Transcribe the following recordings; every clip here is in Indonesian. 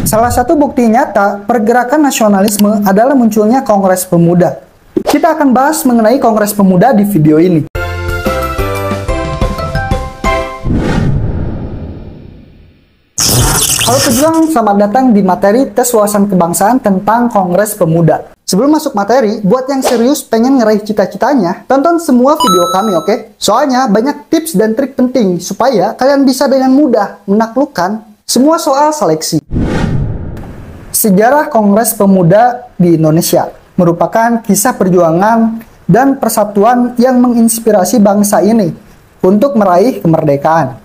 Salah satu bukti nyata pergerakan nasionalisme adalah munculnya Kongres Pemuda. Kita akan bahas mengenai Kongres Pemuda di video ini. Halo pejuang, selamat datang di materi tes wawasan kebangsaan tentang Kongres Pemuda. Sebelum masuk materi, buat yang serius pengen ngeraih cita-citanya, tonton semua video kami, oke? Soalnya banyak tips dan trik penting supaya kalian bisa dengan mudah menaklukkan semua soal seleksi. Sejarah Kongres Pemuda di Indonesia merupakan kisah perjuangan dan persatuan yang menginspirasi bangsa ini untuk meraih kemerdekaan.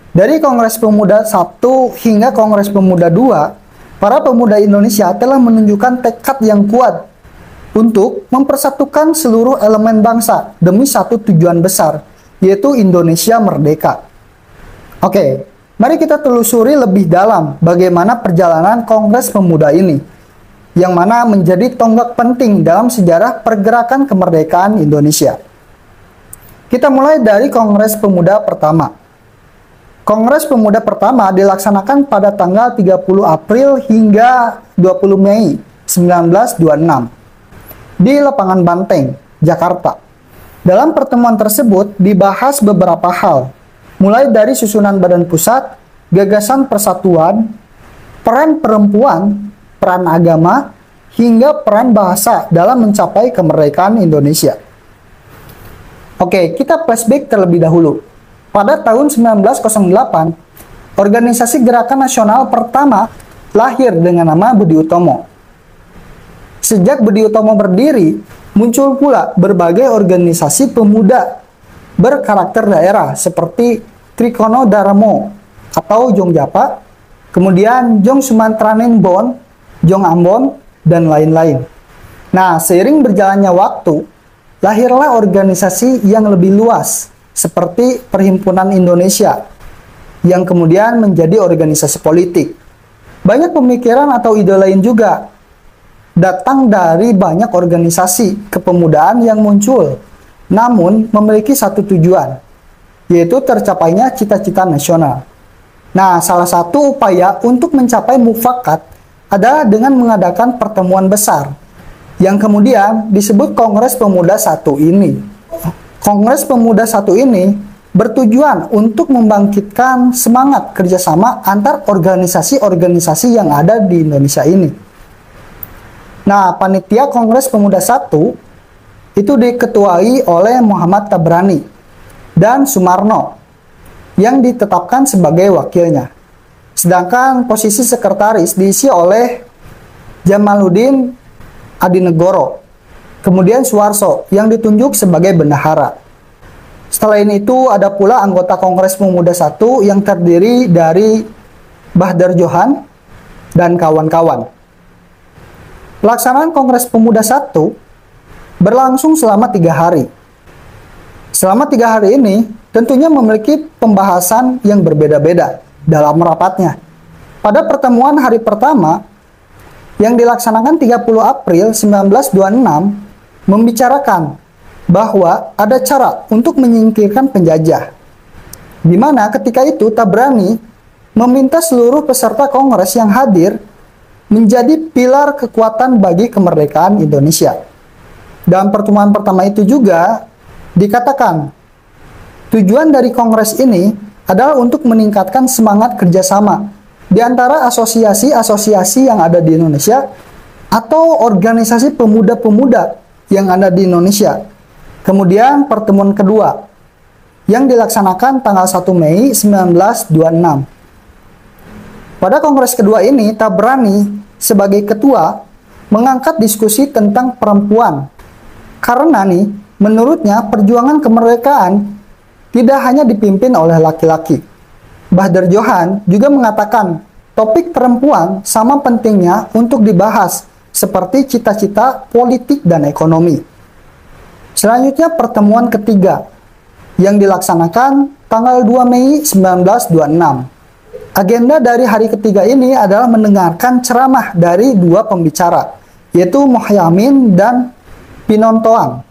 Dari Kongres Pemuda I hingga Kongres Pemuda II, para pemuda Indonesia telah menunjukkan tekad yang kuat untuk mempersatukan seluruh elemen bangsa demi satu tujuan besar, yaitu Indonesia merdeka. Oke, mari kita telusuri lebih dalam bagaimana perjalanan Kongres Pemuda ini, yang mana menjadi tonggak penting dalam sejarah pergerakan kemerdekaan Indonesia. Kita mulai dari Kongres Pemuda pertama. Kongres Pemuda pertama dilaksanakan pada tanggal 30 April hingga 20 Mei 1926 di Lapangan Banteng, Jakarta. Dalam pertemuan tersebut dibahas beberapa hal, mulai dari susunan badan pusat, gagasan persatuan, peran perempuan, peran agama, hingga peran bahasa dalam mencapai kemerdekaan Indonesia. Oke, kita flashback terlebih dahulu. Pada tahun 1908, organisasi gerakan nasional pertama lahir dengan nama Budi Utomo. Sejak Budi Utomo berdiri, muncul pula berbagai organisasi pemuda berkarakter daerah seperti Trikono Darmo atau Jongjapa, kemudian Jong Sumantranen Bon, Jong Ambon, dan lain-lain. Nah, seiring berjalannya waktu, lahirlah organisasi yang lebih luas, seperti Perhimpunan Indonesia, yang kemudian menjadi organisasi politik. Banyak pemikiran atau ide lain juga datang dari banyak organisasi kepemudaan yang muncul, namun memiliki satu tujuan, yaitu tercapainya cita-cita nasional. Nah, salah satu upaya untuk mencapai mufakat adalah dengan mengadakan pertemuan besar, yang kemudian disebut Kongres Pemuda I ini. Kongres Pemuda I ini bertujuan untuk membangkitkan semangat kerjasama antar organisasi-organisasi yang ada di Indonesia ini. Nah, panitia Kongres Pemuda I itu diketuai oleh Muhammad Tabrani dan Sumarno yang ditetapkan sebagai wakilnya. Sedangkan posisi sekretaris diisi oleh Jamaluddin Adinegoro, kemudian Suwarso yang ditunjuk sebagai bendahara. Setelah itu ada pula anggota Kongres Pemuda I yang terdiri dari Bahdar Johan dan kawan-kawan. Pelaksanaan Kongres Pemuda I berlangsung selama 3 hari. Selama 3 hari ini tentunya memiliki pembahasan yang berbeda-beda dalam rapatnya. Pada pertemuan hari pertama yang dilaksanakan 30 April 1926, membicarakan bahwa ada cara untuk menyingkirkan penjajah, di mana ketika itu Tabrani meminta seluruh peserta kongres yang hadir menjadi pilar kekuatan bagi kemerdekaan Indonesia. Dalam pertemuan pertama itu juga dikatakan tujuan dari kongres ini adalah untuk meningkatkan semangat kerjasama di antara asosiasi-asosiasi yang ada di Indonesia atau organisasi pemuda-pemuda yang ada di Indonesia. Kemudian pertemuan kedua yang dilaksanakan tanggal 1 Mei 1926. Pada kongres kedua ini, Tabrani sebagai ketua mengangkat diskusi tentang perempuan. Karena menurutnya perjuangan kemerdekaan tidak hanya dipimpin oleh laki-laki. Bahdar Johan juga mengatakan topik perempuan sama pentingnya untuk dibahas, seperti cita-cita politik dan ekonomi. Selanjutnya pertemuan ketiga yang dilaksanakan tanggal 2 Mei 1926. Agenda dari hari ketiga ini adalah mendengarkan ceramah dari 2 pembicara, yaitu Mohyamin dan Pinontoan.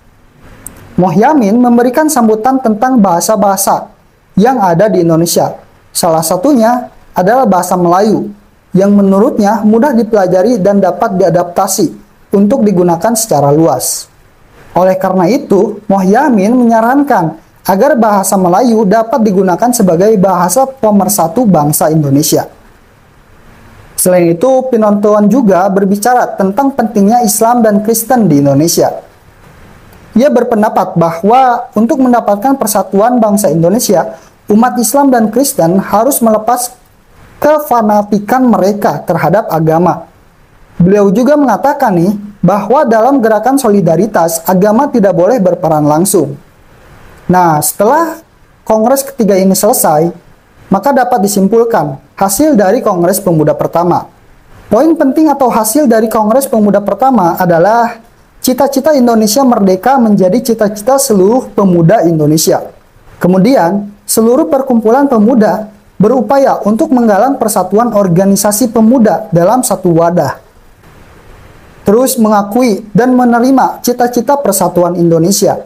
Mohyamin memberikan sambutan tentang bahasa-bahasa yang ada di Indonesia. Salah satunya adalah bahasa Melayu, yang menurutnya mudah dipelajari dan dapat diadaptasi untuk digunakan secara luas. Oleh karena itu, Mohyamin menyarankan agar bahasa Melayu dapat digunakan sebagai bahasa pemersatu bangsa Indonesia. Selain itu, Pinontoan juga berbicara tentang pentingnya Islam dan Kristen di Indonesia. Ia berpendapat bahwa untuk mendapatkan persatuan bangsa Indonesia, umat Islam dan Kristen harus melepas kefanatikan mereka terhadap agama. Beliau juga mengatakan bahwa dalam gerakan solidaritas, agama tidak boleh berperan langsung. Nah, setelah Kongres ketiga ini selesai, maka dapat disimpulkan hasil dari Kongres Pemuda pertama. Poin penting atau hasil dari Kongres Pemuda pertama adalah cita-cita Indonesia merdeka menjadi cita-cita seluruh pemuda Indonesia. Kemudian, seluruh perkumpulan pemuda berupaya untuk menggalang persatuan organisasi pemuda dalam satu wadah. Terus mengakui dan menerima cita-cita persatuan Indonesia.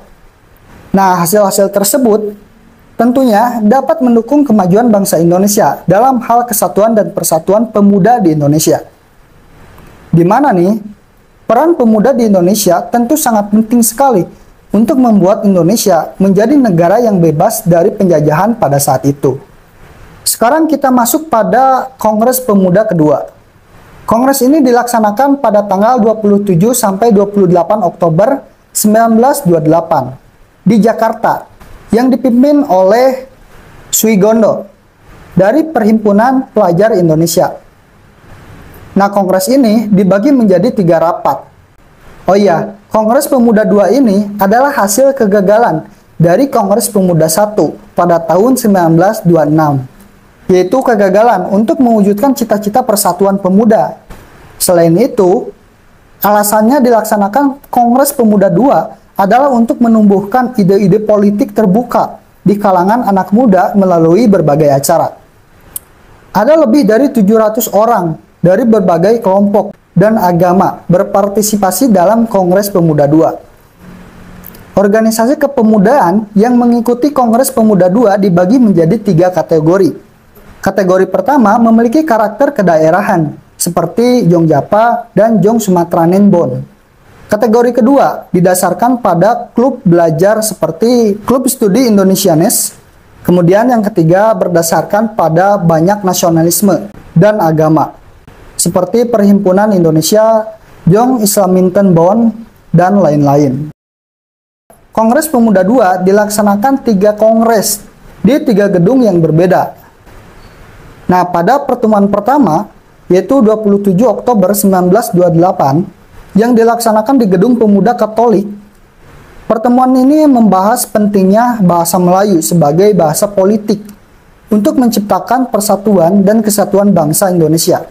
Nah, hasil-hasil tersebut tentunya dapat mendukung kemajuan bangsa Indonesia dalam hal kesatuan dan persatuan pemuda di Indonesia. Di mana peran pemuda di Indonesia tentu sangat penting sekali untuk membuat Indonesia menjadi negara yang bebas dari penjajahan pada saat itu. Sekarang kita masuk pada Kongres Pemuda kedua. Kongres ini dilaksanakan pada tanggal 27 sampai 28 Oktober 1928 di Jakarta, yang dipimpin oleh Swigondo dari Perhimpunan Pelajar Indonesia. Nah, kongres ini dibagi menjadi 3 rapat. Oh iya, Kongres Pemuda 2 ini adalah hasil kegagalan dari Kongres Pemuda 1 pada tahun 1926, yaitu kegagalan untuk mewujudkan cita-cita persatuan pemuda. Selain itu, alasannya dilaksanakan Kongres Pemuda 2 adalah untuk menumbuhkan ide-ide politik terbuka di kalangan anak muda melalui berbagai acara. Ada lebih dari 700 orang dari berbagai kelompok dan agama berpartisipasi dalam Kongres Pemuda 2. Organisasi kepemudaan yang mengikuti Kongres Pemuda 2 dibagi menjadi 3 kategori. Kategori pertama memiliki karakter kedaerahan, seperti Jong Japa dan Jong Sumatera Nenbon. Kategori kedua didasarkan pada klub belajar seperti Klub Studi Indonesianes. Kemudian yang ketiga berdasarkan pada banyak nasionalisme dan agama, seperti Perhimpunan Indonesia, Jong Islaminten Bond, dan lain-lain. Kongres Pemuda 2 dilaksanakan 3 kongres di 3 gedung yang berbeda. Nah, pada pertemuan pertama, yaitu 27 Oktober 1928, yang dilaksanakan di Gedung Pemuda Katolik, pertemuan ini membahas pentingnya bahasa Melayu sebagai bahasa politik untuk menciptakan persatuan dan kesatuan bangsa Indonesia.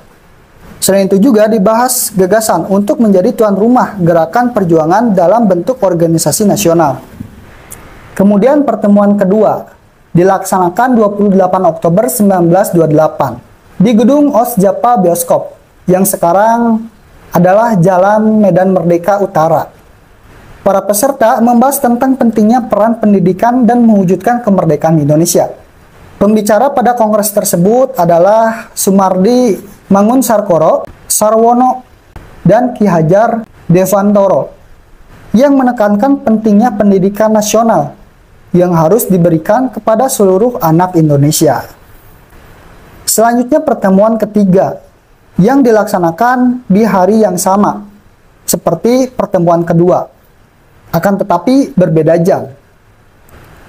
Selain itu juga dibahas gagasan untuk menjadi tuan rumah gerakan perjuangan dalam bentuk organisasi nasional. Kemudian pertemuan kedua dilaksanakan 28 Oktober 1928 di Gedung Osjapa Bioskop yang sekarang adalah Jalan Medan Merdeka Utara. Para peserta membahas tentang pentingnya peran pendidikan dan mewujudkan kemerdekaan Indonesia. Pembicara pada kongres tersebut adalah Sumardi Mangunsarkoro, Sarwono, dan Ki Hajar Dewantoro yang menekankan pentingnya pendidikan nasional yang harus diberikan kepada seluruh anak Indonesia. Selanjutnya pertemuan ketiga yang dilaksanakan di hari yang sama seperti pertemuan kedua, akan tetapi berbeda jam.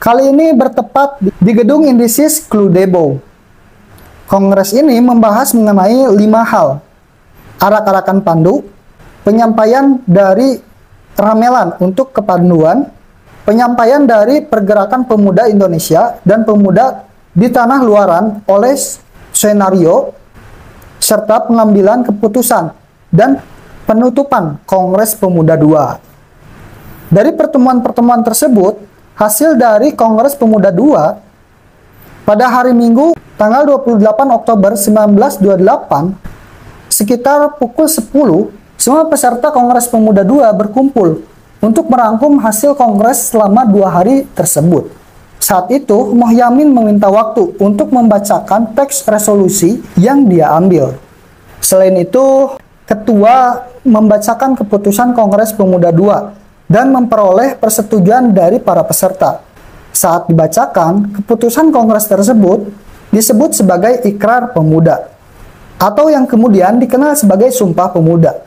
Kali ini bertepat di Gedung Indisis Kludebo. Kongres ini membahas mengenai 5 hal: arak-arakan pandu, penyampaian dari ramelan untuk kepanduan, penyampaian dari pergerakan pemuda Indonesia dan pemuda di tanah luaran oleh senario, serta pengambilan keputusan dan penutupan Kongres Pemuda 2. Dari pertemuan-pertemuan tersebut, hasil dari Kongres Pemuda 2 pada hari Minggu tanggal 28 Oktober 1928 sekitar pukul 10, semua peserta Kongres Pemuda 2 berkumpul untuk merangkum hasil kongres selama 2 hari tersebut. Saat itu, Mohyamin meminta waktu untuk membacakan teks resolusi yang dia ambil. Selain itu, ketua membacakan keputusan Kongres Pemuda II dan memperoleh persetujuan dari para peserta. Saat dibacakan, keputusan Kongres tersebut disebut sebagai Ikrar Pemuda, atau yang kemudian dikenal sebagai Sumpah Pemuda.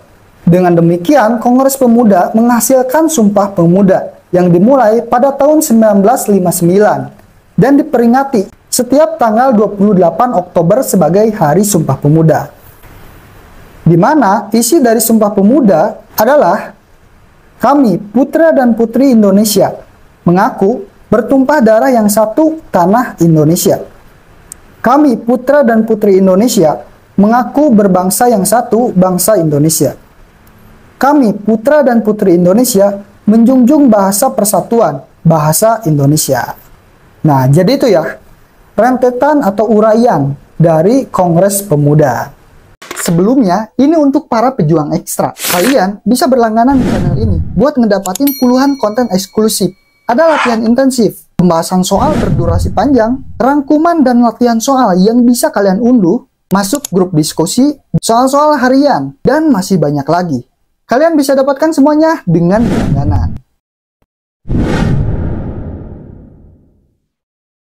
Dengan demikian, Kongres Pemuda menghasilkan Sumpah Pemuda yang dimulai pada tahun 1959 dan diperingati setiap tanggal 28 Oktober sebagai Hari Sumpah Pemuda. Di mana isi dari Sumpah Pemuda adalah, kami putra dan putri Indonesia mengaku bertumpah darah yang satu tanah Indonesia. Kami putra dan putri Indonesia mengaku berbangsa yang satu bangsa Indonesia. Kami putra dan putri Indonesia menjunjung bahasa persatuan, bahasa Indonesia. Nah, jadi itu ya, rentetan atau uraian dari Kongres Pemuda. Sebelumnya, ini untuk para pejuang ekstra. Kalian bisa berlangganan di channel ini buat ngedapatin puluhan konten eksklusif. Ada latihan intensif, pembahasan soal berdurasi panjang, rangkuman dan latihan soal yang bisa kalian unduh, masuk grup diskusi, soal-soal harian, dan masih banyak lagi. Kalian bisa dapatkan semuanya dengan berlangganan.